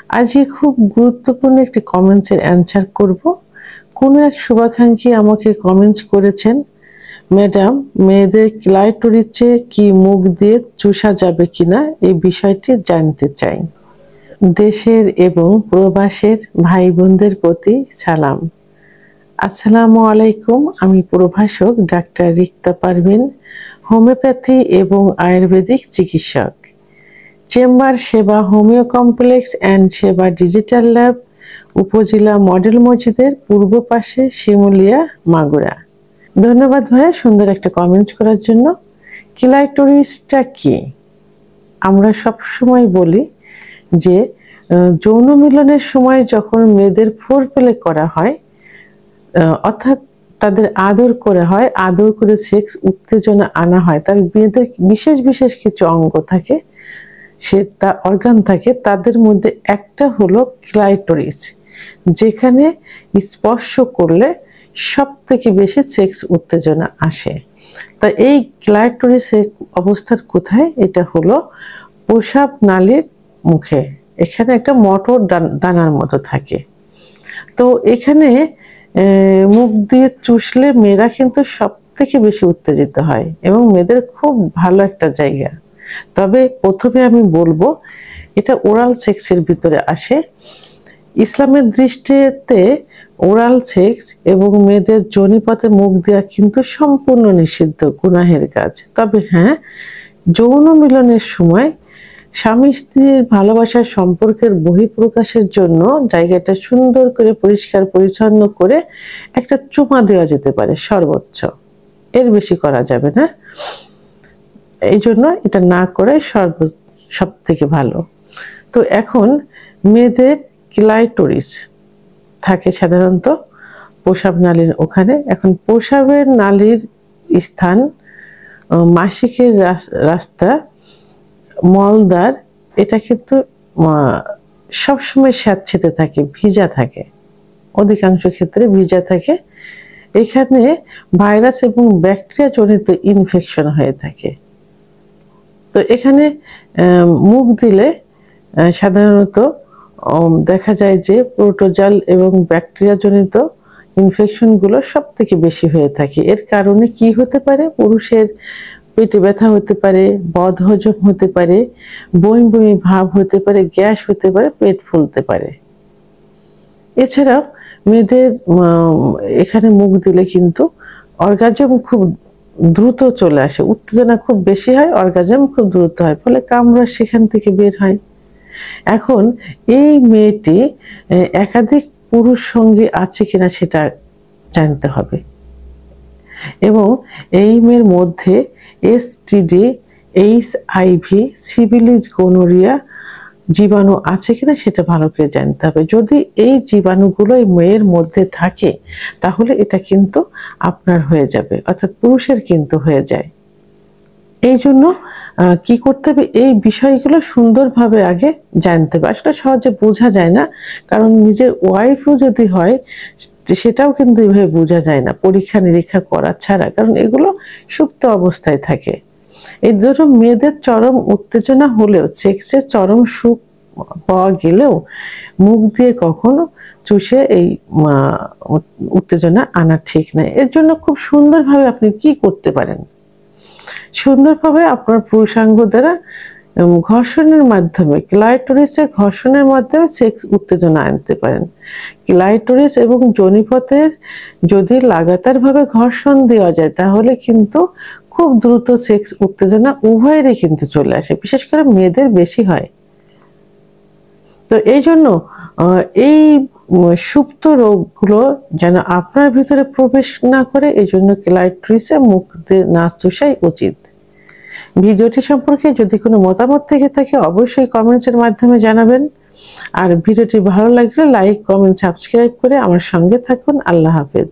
আজকে খুব গুরুত্বপূর্ণ একটি কমেন্টসের অ্যান্সার করব। কোনো এক শুভাকাঙ্ক্ষী আমাকে কমেন্টস করেছেন, ম্যাডাম, মেয়েদের ক্লাইটোরিসে কি মুখ দিয়ে চুষা যাবে কিনা এই বিষয়টি জানতে চাই। দেশের এবং প্রবাসের ভাই বোনদের প্রতি সালাম। আসসালামু আলাইকুম। আমি প্রভাষক ডাক্তার রিক্তা পারভিন, হোমিওপ্যাথি এবং আয়ুর্বেদিক চিকিৎসক। চেম্বার সেবা হোমিও কমপ্লেক্স অ্যান্ড সেবা ডিজিটাল ল্যাব, উপজেলা মডেল মসজিদের পূর্ব পাশে, শিমুলিয়া, মাগুরা। ধন্যবাদ ভাইয়া সুন্দর একটা কমেন্ট করার জন্য। ক্লাইটোরিসটা কি? আমরা সবসময় বলি যে যৌন মিলনের সময় যখন মেয়েদের ফোরপ্লে করা হয়, অর্থাৎ তাদের আদর করা হয়, আদর করে সেক্স উত্তেজনা আনা হয়, তার মেয়েদের বিশেষ বিশেষ কিছু অঙ্গ থাকে, সেটা অর্গান থাকে, তাদের মধ্যে একটা হলো ক্লাইটোরিস, যেখানে স্পর্শ করলে সব থেকে বেশি সেক্স উত্তেজনা আসে। তা এই ক্লাইটোরিসের অবস্থান কোথায়? এটা হলো প্রস্রাব নালীর মুখে, এখানে একটা মটর দানার মতো থাকে। তো এখানে মুখ দিয়ে চুষলে মেয়েরা কিন্তু সব থেকে বেশি উত্তেজিত হয় এবং মেয়েদের খুব ভালো একটা জায়গা। তবে প্রথমে আমি বলবো এটা ওরাল সেক্সের ভিতরে আসে। ইসলামের দৃষ্টিতে ওরাল সেক্স এবং মেয়েদের যোনিপথে মুখ দেওয়া কিন্তু সম্পূর্ণ নিষিদ্ধ, গুনাহের কাজ। তবে হ্যাঁ, যৌন মিলনের সময় স্বামী স্ত্রীর ভালোবাসার সম্পর্কের বহিঃপ্রকাশের জন্য জায়গাটা সুন্দর করে পরিষ্কার পরিচ্ছন্ন করে একটা চুমা দেওয়া যেতে পারে সর্বোচ্চ, এর বেশি করা যাবে না। এই জন্য এটা না করে সব থেকে ভালো। তো এখন মেয়েদের ক্লাইটোরিস থাকে সাধারণত প্রস্রাব নালীর ওখানে। এখন প্রস্রাবের নালীর স্থান, মাসিকের রাস্তা, মলদ্বার, এটা কিন্তু সবসময় স্যাঁতসেঁতে থাকে, ভিজা থাকে, অধিকাংশ ক্ষেত্রে ভিজা থাকে। এখানে ভাইরাস এবং ব্যাকটেরিয়া জনিত ইনফেকশন হয়ে থাকে। তো এখানে মুখ দিলে সাধারণত দেখা যায় যে প্রোটোজাল এবং ব্যাকটেরিয়া জনিত ইনফেকশনগুলো সব থেকে বেশি হয়ে থাকে। এর কারণে কি হতে পারে? পুরুষের পেটে ব্যথা হতে পারে, বদহজম হতে পারে, বমি বমি ভাব হতে পারে, গ্যাস হতে পারে, পেট ফুলতে পারে। এছাড়াও মেয়েদের এখানে মুখ দিলে কিন্তু অর্গাজম খুব দ্রুত চলে আসে, উত্তেজনা খুব বেশি হয়, অর্গাজম খুব দ্রুত হয়, ফলে কামড়া সেখান থেকে বের হয়। এখন এই মেয়েটি একাধিক পুরুষ সঙ্গী আছে কিনা সেটা জানতে হবে, এবং এই মেয়ের মধ্যে এসটিডি, এইচআইভি, সিফিলিস, গোনোরিয়া জীবাণু আছে কিনা সেটা ভালো করে জানতে হবে। যদি এই জীবাণুগুলো এই মেয়ের মধ্যে থাকে তাহলে এটা কিন্তু আপনার হয়ে যাবে, অর্থাৎ পুরুষের কিন্তু হয়ে যায়। এই জন্য কি করতে হবে? এই বিষয়গুলো সুন্দরভাবে আগে জানতে হবে। আসলে সহজে বোঝা যায় না, কারণ নিজের ওয়াইফও যদি হয় সেটাও কিন্তু এভাবে বোঝা যায় না পরীক্ষা নিরীক্ষা করা ছাড়া, কারণ এগুলো সুপ্ত অবস্থায় থাকে। এই ধরো মেয়েদের চরম উত্তেজনা হলেও, সেক্সের চরম সুখ পাওয়া গেলেও মুখ দিয়ে কখনো চুষে এই উত্তেজনা আনা ঠিক নয়। এর জন্য খুব সুন্দরভাবে আপনি কি করতে পারেন? সুন্দরভাবে আপনার পুরুষাঙ্গ দ্বারা ঘর্ষণের মাধ্যমে, ক্লাইটোরিসে ঘর্ষণের মাধ্যমে সেক্স উত্তেজনা আনতে পারেন। ক্লাইটোরিস এবং যোনিপথের যদি লাগাতারভাবে ঘর্ষণ দেওয়া যায় তাহলে কিন্তু খুব দ্রুত সেক্স উত্তেজনা উভয়েরই কিন্তু চলে আসে, বিশেষ করে মেয়েদের বেশি হয়। তো এই জন্য এই সুপ্ত রোগগুলো যেন আপনার ভিতরে প্রবেশ না করে, এই জন্য ক্লাইটোরিসে মুখ দিয়ে না চুষাই উচিত। ভিডিওটি সম্পর্কে যদি কোনো মতামত থেকে থাকে অবশ্যই কমেন্টসের মাধ্যমে জানাবেন। আর ভিডিওটি ভালো লাগলে লাইক, কমেন্ট, সাবস্ক্রাইব করে আমার সঙ্গে থাকুন। আল্লাহ হাফেজ।